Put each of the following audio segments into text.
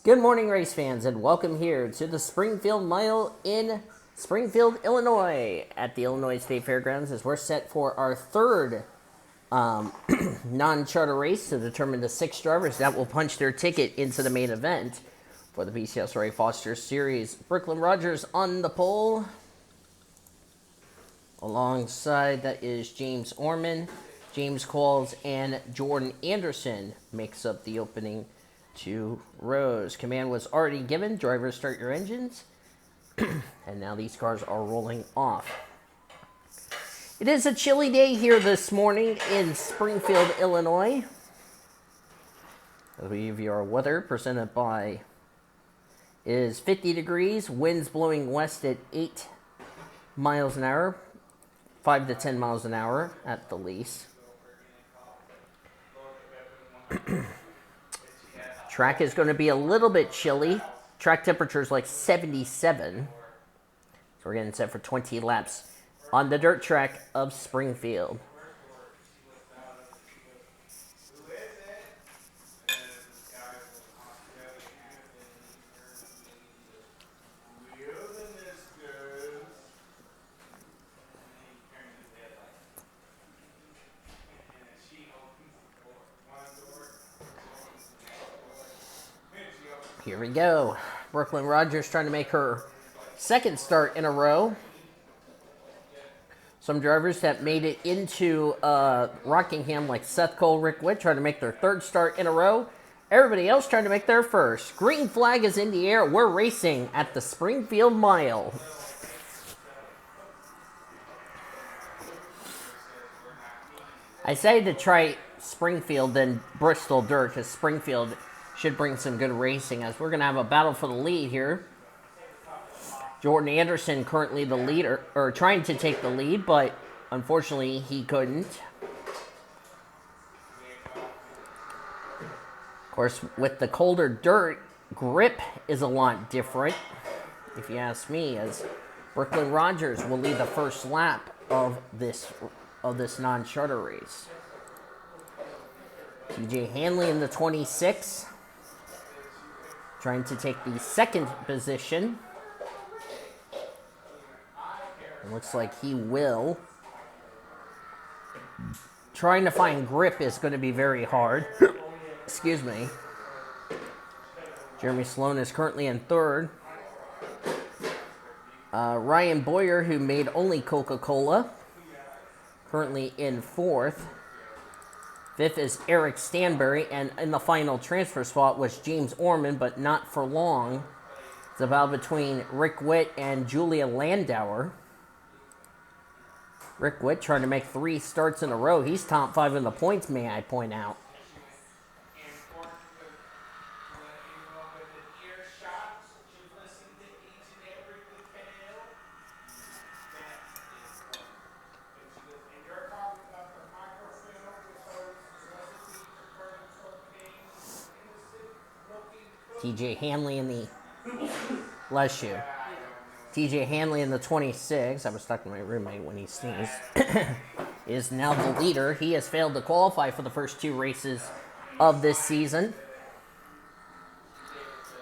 Good morning, race fans, and welcome here to the Springfield Mile in Springfield, Illinois, at the Illinois State Fairgrounds, as we're set for our third non-charter race to determine the 6 drivers that will punch their ticket into the main event for the PCSRA Foster Series. Brooklyn Rogers on the pole. Alongside that is James Orman, James Qualls, and Jordan Anderson makes up the opening 2 rows. Command was already given. Drivers, start your engines. And now these cars are rolling off. It is a chilly day here this morning in Springfield, Illinois. As we give you our weather presented by, it is 50 degrees, winds blowing west at 8 miles an hour, 5 to 10 miles an hour at the least. Track is going to be a little bit chilly. Track temperature is like 77. So we're getting set for 20 laps on the dirt track of Springfield. Here we go. Brooklyn Rogers trying to make her second start in a row. Some drivers that made it into Rockingham, like Seth Cole, Rick Witt, trying to make their third start in a row. Everybody else trying to make their first. Green flag is in the air. We're racing at the Springfield Mile. I decided to try Springfield than Bristol Dirt, because Springfield should bring some good racing, as we're going to have a battle for the lead here. Jordan Anderson currently the leader, or trying to take the lead, but unfortunately he couldn't. Of course, with the colder dirt, grip is a lot different, if you ask me, as Brooklyn Rogers will lead the first lap of this non-charter race. TJ Hanley in the 26, trying to take the second position. It looks like he will. Trying to find grip is going to be very hard. Excuse me. Jeremy Sloan is currently in third. Ryan Boyer, who made only Coca-Cola, currently in fourth. Fifth is Eric Stanberry, and in the final transfer spot was James Orman, but not for long. It's a battle between Rick Witt and Julia Landauer. Rick Witt trying to make 3 starts in a row. He's top 5 in the points, may I point out. TJ Hanley in the, bless you. TJ Hanley in the 26, I was talking to my roommate when he sneezed, is now the leader. He has failed to qualify for the first 2 races of this season.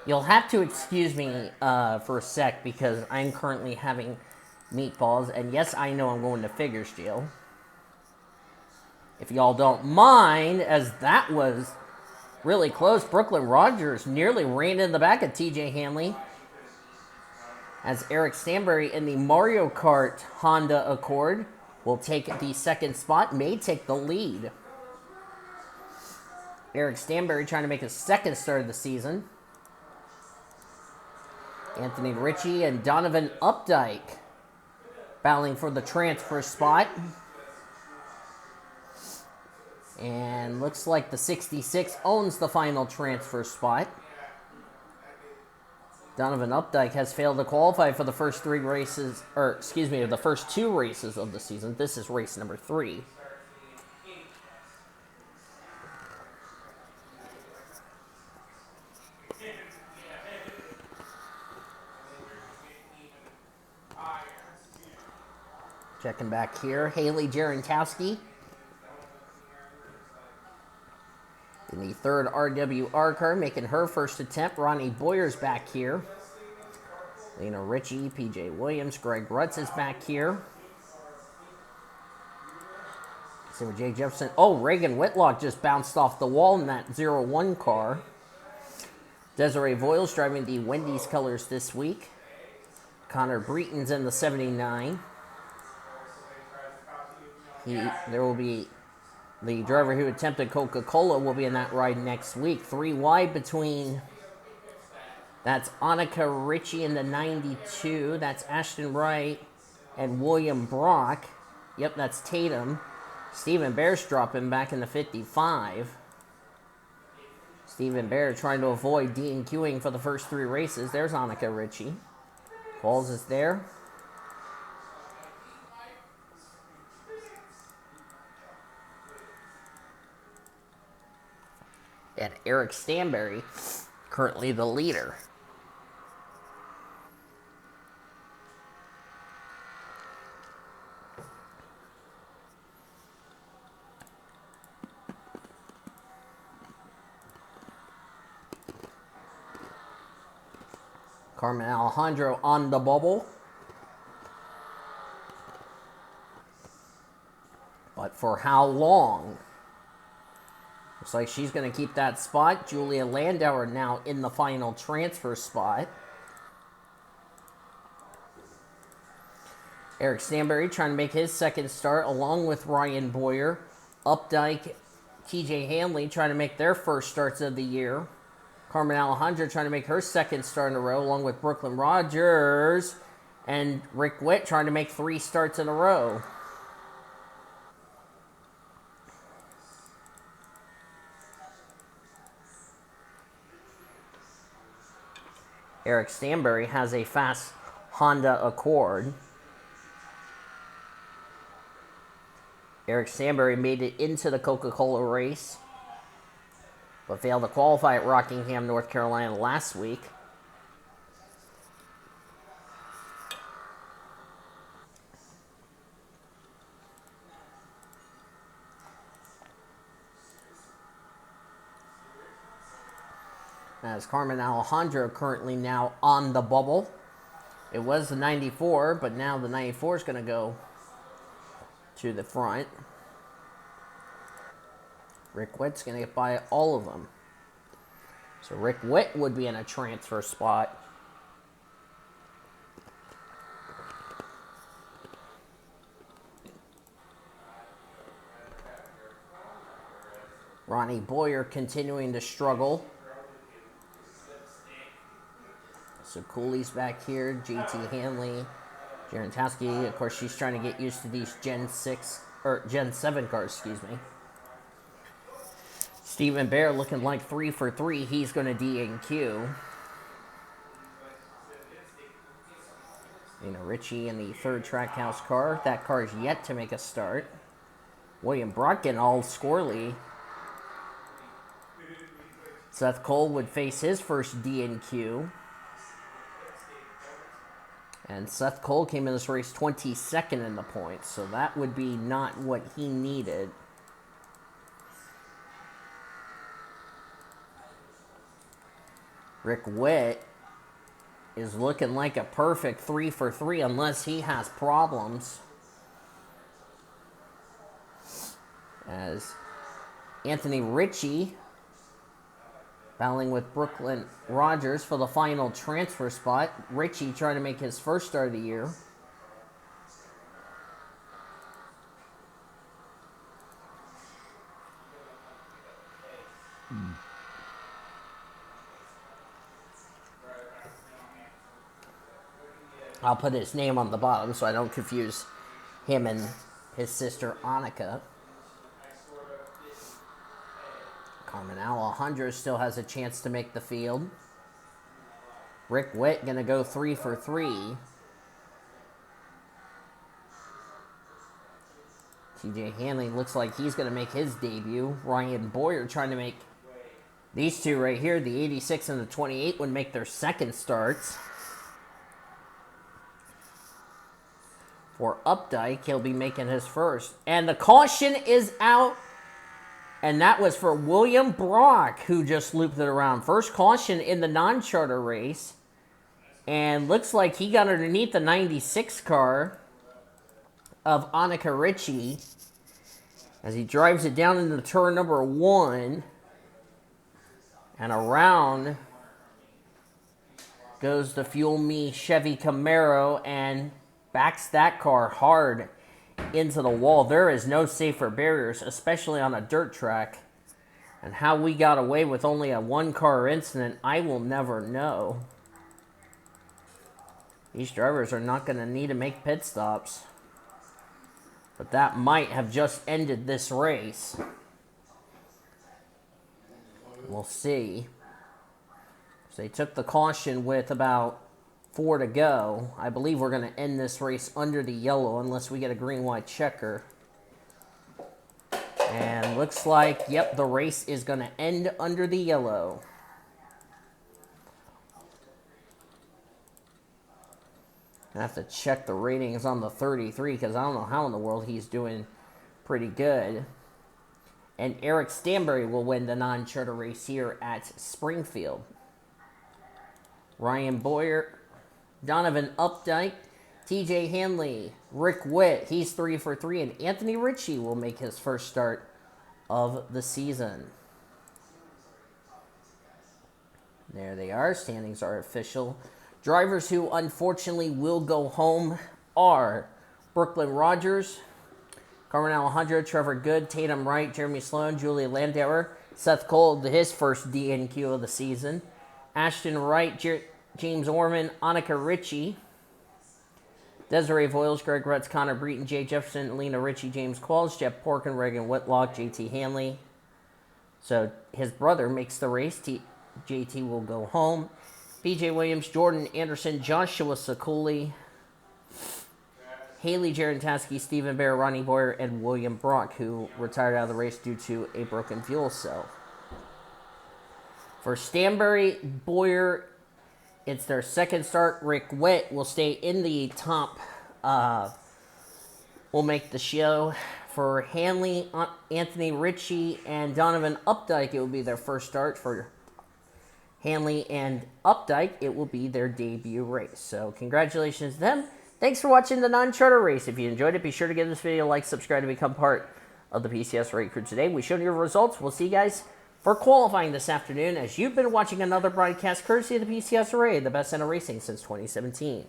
You'll have to excuse me for a sec, because I'm currently having meatballs, and yes, I know I'm going to figure steel. If y'all don't mind, as that was really close. Brooklyn Rogers nearly ran in the back of TJ Hanley, as Eric Stanberry in the Mario Kart Honda Accord will take the second spot, may take the lead. Eric Stanberry trying to make his second start of the season. Anthony Ritchie and Donovan Updike battling for the transfer spot. And looks like the 66 owns the final transfer spot. Donovan Updike has failed to qualify for the first 3 races, or excuse me, the first 2 races of the season. This is race number 3. Checking back here, Haley Jaronkowski in the third RWR car making her first attempt. Ronnie Boyer's back here. Lena Ritchie, PJ Williams, Greg Rutz is back here. See what Jay Jefferson. Oh, Reagan Whitlock just bounced off the wall in that 0-1 car. Desiree Voiles driving the Wendy's colors this week. Connor Breton's in the 79. There will be the driver who attempted Coca-Cola will be in that ride next week. 3 wide between. That's Annika Ritchie in the 92. That's Ashton Wright and William Brock. Yep, that's Tatum. Stephen Bear's dropping back in the 55. Stephen Bear trying to avoid DNQing for the first 3 races. There's Annika Ritchie. Falls is there. And Eric Stanberry, currently the leader. Carmen Alejandro on the bubble. But for how long? Looks like she's going to keep that spot. Julia Landauer now in the final transfer spot. Eric Stanberry trying to make his second start along with Ryan Boyer. Updike, TJ Hanley trying to make their first starts of the year. Carmen Alejandro trying to make her second start in a row along with Brooklyn Rogers. And Rick Witt trying to make 3 starts in a row. Eric Stanberry has a fast Honda Accord. Eric Stanberry made it into the Coca-Cola race, but failed to qualify at Rockingham, North Carolina last week. As Carmen Alejandro currently now on the bubble. It was the 94, but now the 94 is going to go to the front. Rick Witt's going to get by all of them. So Rick Witt would be in a transfer spot. Ronnie Boyer continuing to struggle. So Cooley's back here, JT Hanley, Jarentowski. Of course, she's trying to get used to these Gen 7 cars, excuse me. Stephen Bear looking like 3 for 3. He's going to DNQ. Ritchie in the third Trackhouse car. That car is yet to make a start. William Brock getting all squirrely. Seth Cole would face his first DNQ. And Seth Cole came in this race 22nd in the points, so that would be not what he needed. Rick Witt is looking like a perfect 3 for 3 unless he has problems. As Anthony Ritchie battling with Brooklyn Rogers for the final transfer spot. Ritchie trying to make his first start of the year. I'll put his name on the bottom so I don't confuse him and his sister Annika. Carmen Alejandro still has a chance to make the field. Rick Witt going to go 3 for 3. TJ Hanley looks like he's going to make his debut. Ryan Boyer trying to make these two right here, the 86 and the 28, would make their second starts. For Updike, he'll be making his first. And the caution is out. And that was for William Brock, who just looped it around. First caution in the non-charter race. And looks like he got underneath the 96 car of Annika Ritchie as he drives it down into turn number 1. And around goes the Fuel Me Chevy Camaro and backs that car hard into the wall. There is no safer barriers, especially on a dirt track. And how we got away with only a one-car incident, I will never know. These drivers are not going to need to make pit stops. But that might have just ended this race. We'll see. So they took the caution with about 4 to go. I believe we're going to end this race under the yellow unless we get a green-white checker. And looks like, yep, the race is going to end under the yellow. I have to check the ratings on the 33 because I don't know how in the world he's doing pretty good. And Eric Stanbury will win the non-charter race here at Springfield. Ryan Boyer, Donovan Updike, TJ Hanley, Rick Witt, he's 3 for 3, and Anthony Ritchie will make his first start of the season. There they are, standings are official. Drivers who unfortunately will go home are Brooklyn Rogers, Carmen Alejandro, Trevor Good, Tatum Wright, Jeremy Sloan, Julia Landauer, Seth Cole, his first DNQ of the season, Ashton Wright, James Orman, Annika Ritchie, Desiree Voiles, Greg Rutz, Connor Breton, Jay Jefferson, Lena Ritchie, James Qualls, Jeff Porkin, Reagan Whitlock, JT Hanley. So his brother makes the race. JT will go home. BJ Williams, Jordan Anderson, Joshua Sakuli, Haley Jarantaski, Stephen Bear, Ronnie Boyer, and William Brock, who retired out of the race due to a broken fuel cell. For Stanbury, Boyer, it's their second start. Rick Witt will stay in the top. Will make the show. For Hanley, Anthony Ritchie, and Donovan Updike, it will be their first start. For Hanley and Updike, it will be their debut race. So congratulations to them. Thanks for watching the non-charter race. If you enjoyed it, be sure to give this video a like, subscribe to become part of the PCSRA crew today. We showed you the results. We'll see you guys for qualifying this afternoon as you've been watching another broadcast courtesy of the PCSRA, the best center racing since 2017.